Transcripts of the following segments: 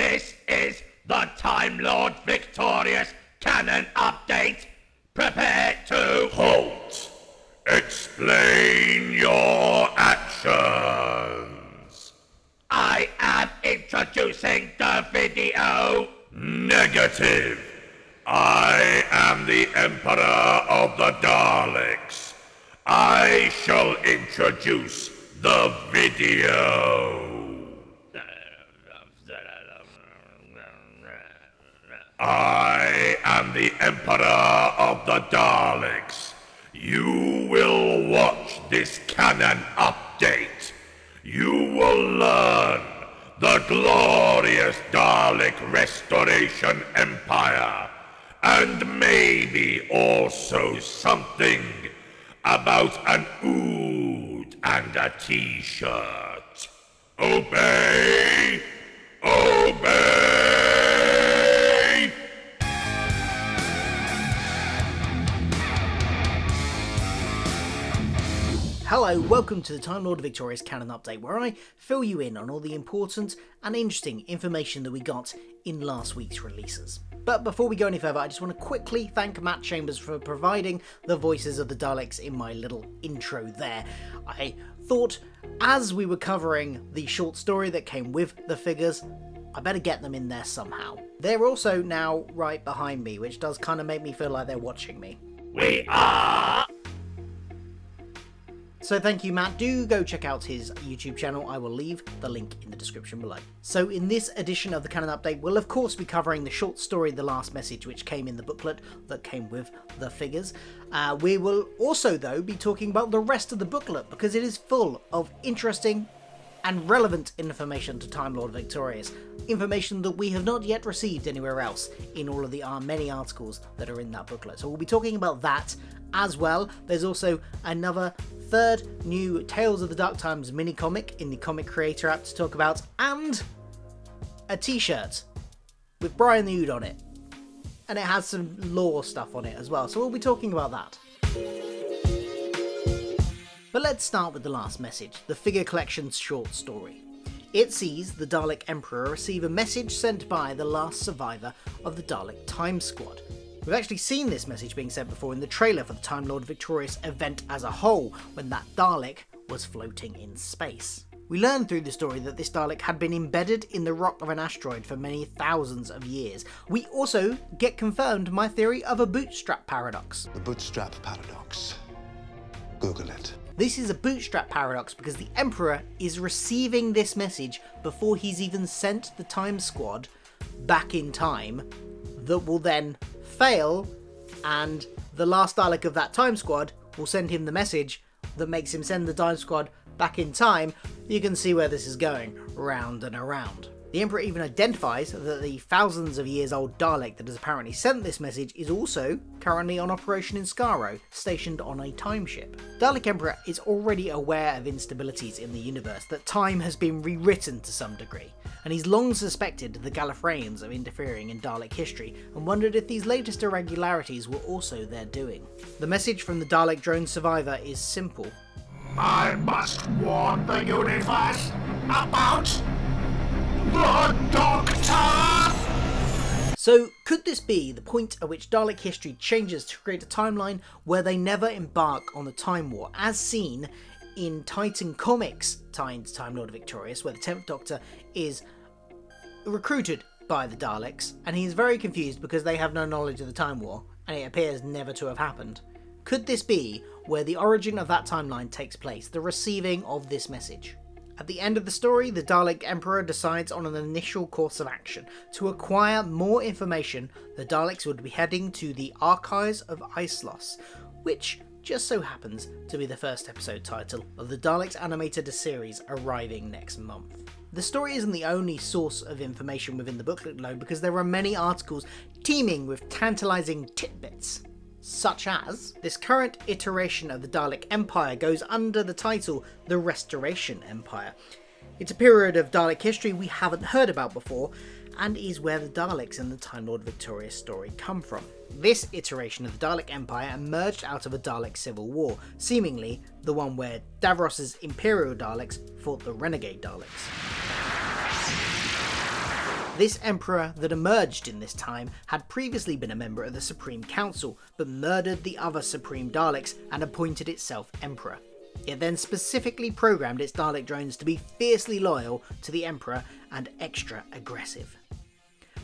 This is the Time Lord Victorious Canon Update. Prepare to... Halt! Explain your actions. I am introducing the video. Negative. I am the Emperor of the Daleks. I shall introduce the video. I am the Emperor of the Daleks. You will watch this canon update. You will learn the glorious Dalek Restoration Empire, and maybe also something about an Ood and a T-shirt. Obey! Obey! Hello, welcome to the Time Lord Victorious Canon Update, where I fill you in on all the important and interesting information that we got in last week's releases. But before we go any further, I just want to quickly thank Matt Chambers for providing the voices of the Daleks in my little intro there. I thought, as we were covering the short story that came with the figures, I better get them in there somehow. They're also now right behind me, which does kind of make me feel like they're watching me. We are... So thank you, Matt. Do go check out his YouTube channel. I will leave the link in the description below. So in this edition of the Canon Update, we'll of course be covering the short story The Last Message, which came in the booklet that came with the figures. We will also, though, be talking about the rest of the booklet, because it is full of interesting and relevant information to Time Lord Victorious. Information that we have not yet received anywhere else in all of the many articles that are in that booklet. So we'll be talking about that as well. There's also another third new Tales of the Dark Times mini comic in the Comic Creator app to talk about, and a t-shirt with Brian the Ood on it. And it has some lore stuff on it as well, so we'll be talking about that. But let's start with The Last Message, the figure collection's short story. It sees the Dalek Emperor receive a message sent by the last survivor of the Dalek Time Squad. We've actually seen this message being sent before in the trailer for the Time Lord Victorious event as a whole, when that Dalek was floating in space. We learn through the story that this Dalek had been embedded in the rock of an asteroid for many thousands of years. We also get confirmed my theory of a bootstrap paradox. The bootstrap paradox. Google it. This is a bootstrap paradox because the Emperor is receiving this message before he's even sent the Time Squad back in time, that will then fail, and the last Dalek of that Time Squad will send him the message that makes him send the Time Squad back in time. You can see where this is going, round and around. The Emperor even identifies that the thousands of years old Dalek that has apparently sent this message is also currently on operation in Skaro, stationed on a time ship. Dalek Emperor is already aware of instabilities in the universe, that time has been rewritten to some degree, and he's long suspected the Gallifreyans of interfering in Dalek history and wondered if these latest irregularities were also their doing. The message from the Dalek drone survivor is simple. I must warn the universe about the Doctor! So could this be the point at which Dalek history changes to create a timeline where they never embark on the Time War, as seen in Titan Comics Time Lord Victorious, where the 10th Doctor is recruited by the Daleks, and he is very confused because they have no knowledge of the Time War, and it appears never to have happened. Could this be where the origin of that timeline takes place, the receiving of this message? At the end of the story, the Dalek Emperor decides on an initial course of action. To acquire more information, the Daleks would be heading to the Archives of Icelos, which just so happens to be the first episode title of the Daleks animated series arriving next month. The story isn't the only source of information within the booklet though, because there are many articles teeming with tantalising tidbits, such as this current iteration of the Dalek Empire goes under the title The Restoration Empire. It's a period of Dalek history we haven't heard about before, and is where the Daleks in the Time Lord Victorious story come from. This iteration of the Dalek Empire emerged out of a Dalek civil war, seemingly the one where Davros's Imperial Daleks fought the Renegade Daleks. This emperor that emerged in this time had previously been a member of the Supreme Council, but murdered the other Supreme Daleks and appointed itself emperor. It then specifically programmed its Dalek drones to be fiercely loyal to the emperor and extra aggressive.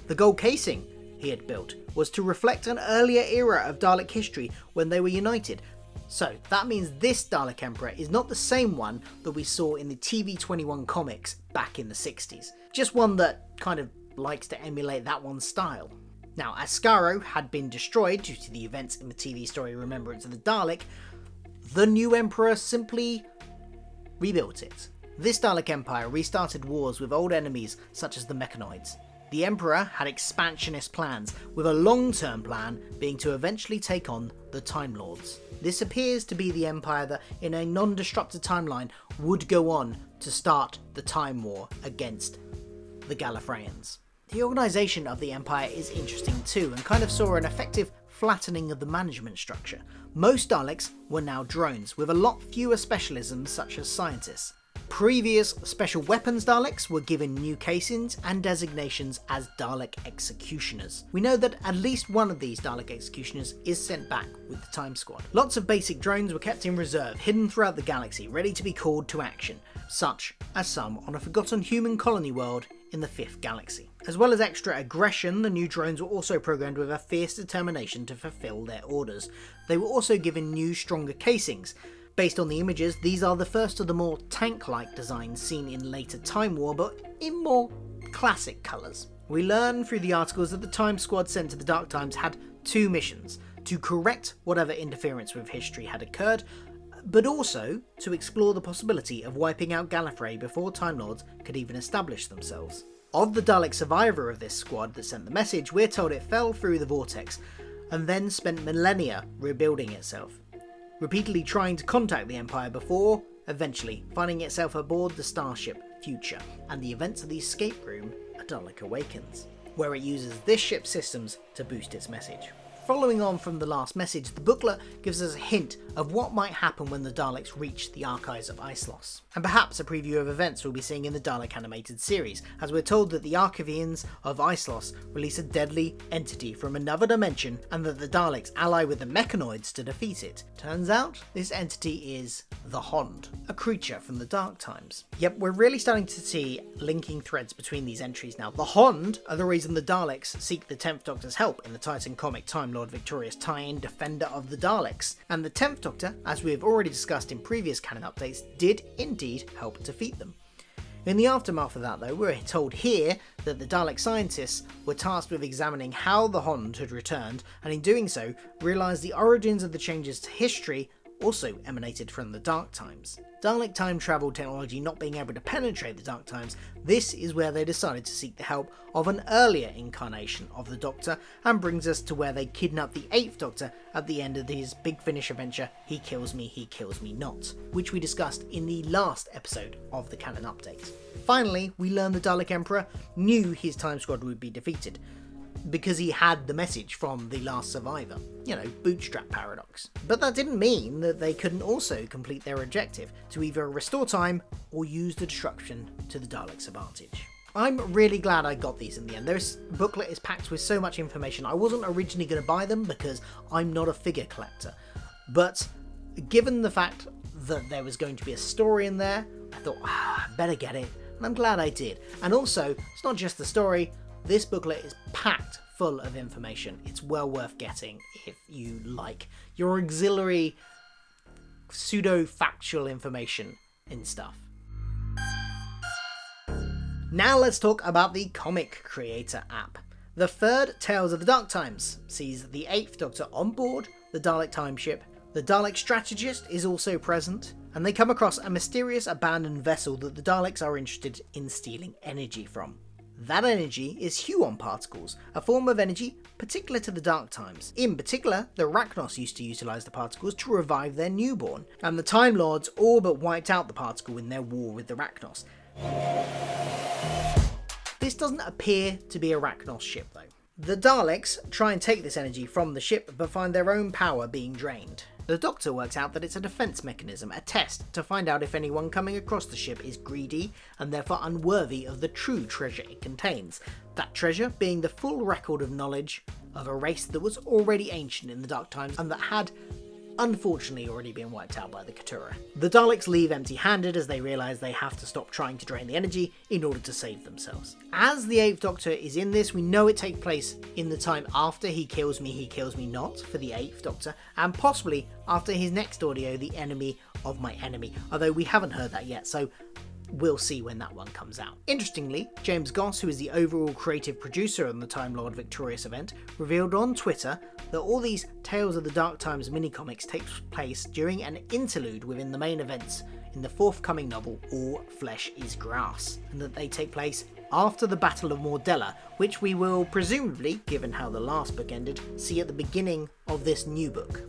The gold casing he had built was to reflect an earlier era of Dalek history when they were united. So that means this Dalek Emperor is not the same one that we saw in the TV21 comics back in the 60s, just one that kind of likes to emulate that one's style. Now, as Skaro had been destroyed due to the events in the TV story Remembrance of the Dalek, the new Emperor simply rebuilt it. This Dalek Empire restarted wars with old enemies such as the Mechanoids. The Emperor had expansionist plans, with a long-term plan being to eventually take on the Time Lords. This appears to be the empire that, in a non-destructive timeline, would go on to start the Time War against the Gallifreyans. The organisation of the empire is interesting too, and kind of saw an effective flattening of the management structure. Most Daleks were now drones, with a lot fewer specialisms such as scientists. Previous special weapons Daleks were given new casings and designations as Dalek Executioners. We know that at least one of these Dalek Executioners is sent back with the Time Squad. Lots of basic drones were kept in reserve, hidden throughout the galaxy, ready to be called to action, such as some on a forgotten human colony world in the 5th galaxy. As well as extra aggression, the new drones were also programmed with a fierce determination to fulfill their orders. They were also given new, stronger casings. Based on the images, these are the first of the more tank-like designs seen in later Time War, but in more classic colours. We learn through the articles that the Time Squad sent to the Dark Times had 2 missions: to correct whatever interference with history had occurred, but also to explore the possibility of wiping out Gallifrey before Time Lords could even establish themselves. Of the Dalek survivor of this squad that sent the message, we're told it fell through the vortex and then spent millennia rebuilding itself, repeatedly trying to contact the Empire before eventually finding itself aboard the starship Future and the events of the escape room A Dalek Awakens, where it uses this ship's systems to boost its message. Following on from the last message, the booklet gives us a hint of what might happen when the Daleks reach the archives of Islos, and perhaps a preview of events we'll be seeing in the Dalek animated series, as we're told that the Archivians of Islos release a deadly entity from another dimension and that the Daleks ally with the Mechanoids to defeat it. Turns out, this entity is the Hond, a creature from the Dark Times. Yep, we're really starting to see linking threads between these entries now. The Hond are the reason the Daleks seek the 10th Doctor's help in the Titan comic Time Lord Victorious tie-in Defender of the Daleks, and the 10th Doctor, as we have already discussed in previous canon updates, did indeed help defeat them. In the aftermath of that though, we're told here that the Dalek scientists were tasked with examining how the Hond had returned, and in doing so realised the origins of the changes to history also emanated from the Dark Times. Dalek time travel technology not being able to penetrate the Dark Times, this is where they decided to seek the help of an earlier incarnation of the Doctor, and brings us to where they kidnap the 8th Doctor at the end of his Big Finish adventure, He Kills Me Not, which we discussed in the last episode of the canon update. Finally, we learn the Dalek Emperor knew his Time Squad would be defeated, because he had the message from the last survivor. You know, bootstrap paradox. But that didn't mean that they couldn't also complete their objective to either restore time or use the destruction to the Daleks' advantage. I'm really glad I got these in the end. This booklet is packed with so much information. I wasn't originally going to buy them because I'm not a figure collector. But given the fact that there was going to be a story in there, I thought, I better get it. And I'm glad I did. And also, it's not just the story. This booklet is packed full of information. It's well worth getting if you like your auxiliary pseudo-factual information and stuff. Now let's talk about the Comic Creator app. The third Tales of the Dark Times sees the 8th Doctor on board the Dalek time ship. The Dalek strategist is also present, and they come across a mysterious abandoned vessel that the Daleks are interested in stealing energy from. That energy is Huon particles, a form of energy particular to the Dark Times. In particular, the Rachnos used to utilise the particles to revive their newborn, and the Time Lords all but wiped out the particle in their war with the Rachnos. This doesn't appear to be a Rachnos ship though. The Daleks try and take this energy from the ship but find their own power being drained. The Doctor works out that it's a defense mechanism, a test to find out if anyone coming across the ship is greedy and therefore unworthy of the true treasure it contains. That treasure being the full record of knowledge of a race that was already ancient in the Dark Times and that had unfortunately already been wiped out by the Keturah. The Daleks leave empty-handed as they realise they have to stop trying to drain the energy in order to save themselves. As the 8th Doctor is in this, we know it takes place in the time after He Kills Me Not for the 8th Doctor, and possibly after his next audio, The Enemy of My Enemy, although we haven't heard that yet, so we'll see when that one comes out. Interestingly, James Goss, who is the overall creative producer on the Time Lord Victorious event, revealed on Twitter that all these Tales of the Dark Times mini-comics take place during an interlude within the main events in the forthcoming novel All Flesh is Grass, and that they take place after the Battle of Mordella, which we will presumably, given how the last book ended, see at the beginning of this new book.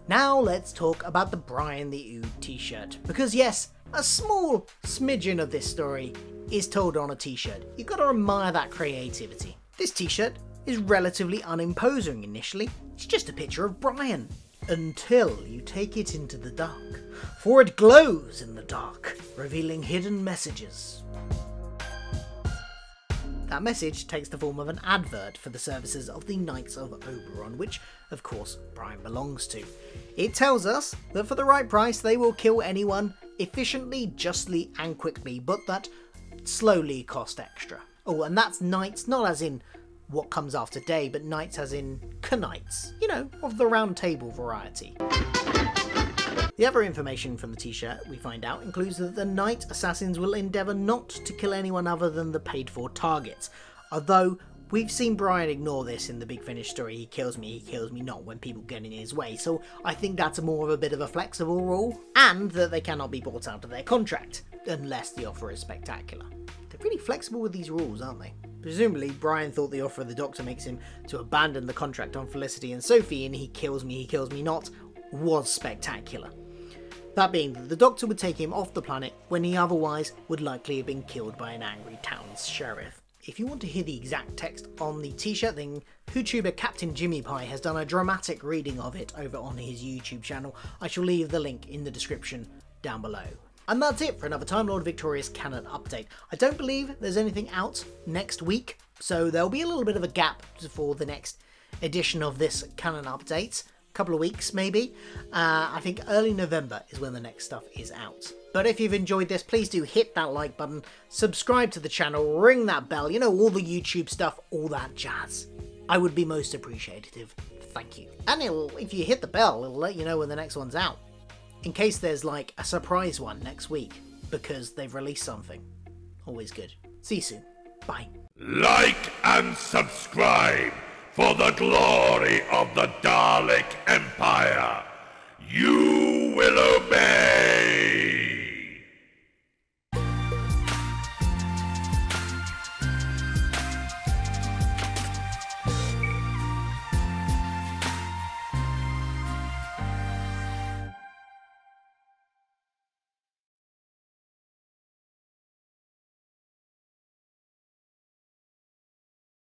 Now let's talk about the Brian the Ood T-shirt, because yes, a small smidgen of this story is told on a t-shirt. You've got to admire that creativity. This t-shirt is relatively unimposing initially. It's just a picture of Brian, until you take it into the dark, for it glows in the dark, revealing hidden messages. That message takes the form of an advert for the services of the Knights of Oberon, which, of course, Brian belongs to. It tells us that for the right price they will kill anyone efficiently, justly and quickly, but that slowly cost extra. Oh, and that's knights, not as in what comes after day, but knights as in knights, you know, of the round table variety. The other information from the t-shirt we find out includes that the Knight Assassins will endeavour not to kill anyone other than the paid for targets, although we've seen Brian ignore this in the Big Finish story He Kills Me Not when people get in his way, so I think that's more of a bit of a flexible rule, and that they cannot be bought out of their contract, unless the offer is spectacular. They're really flexible with these rules, aren't they? Presumably, Brian thought the offer of the Doctor makes him to abandon the contract on Felicity and Sophie in He Kills Me Not was spectacular. That being that the Doctor would take him off the planet when he otherwise would likely have been killed by an angry town's sheriff. If you want to hear the exact text on the t-shirt, then YouTuber CaptainJimiPie has done a dramatic reading of it over on his YouTube channel. I shall leave the link in the description down below. And that's it for another Time Lord Victorious canon update. I don't believe there's anything out next week, so there'll be a little bit of a gap for the next edition of this canon update. Couple of weeks maybe. I think early November is when the next stuff is out. But if you've enjoyed this, please do hit that like button, subscribe to the channel, ring that bell, you know, all the YouTube stuff, all that jazz. I would be most appreciative. Thank you. And if you hit the bell, it'll let you know when the next one's out. In case there's like a surprise one next week, because they've released something. Always good. See you soon. Bye. Like and subscribe for the glory of the Dalek Empire. You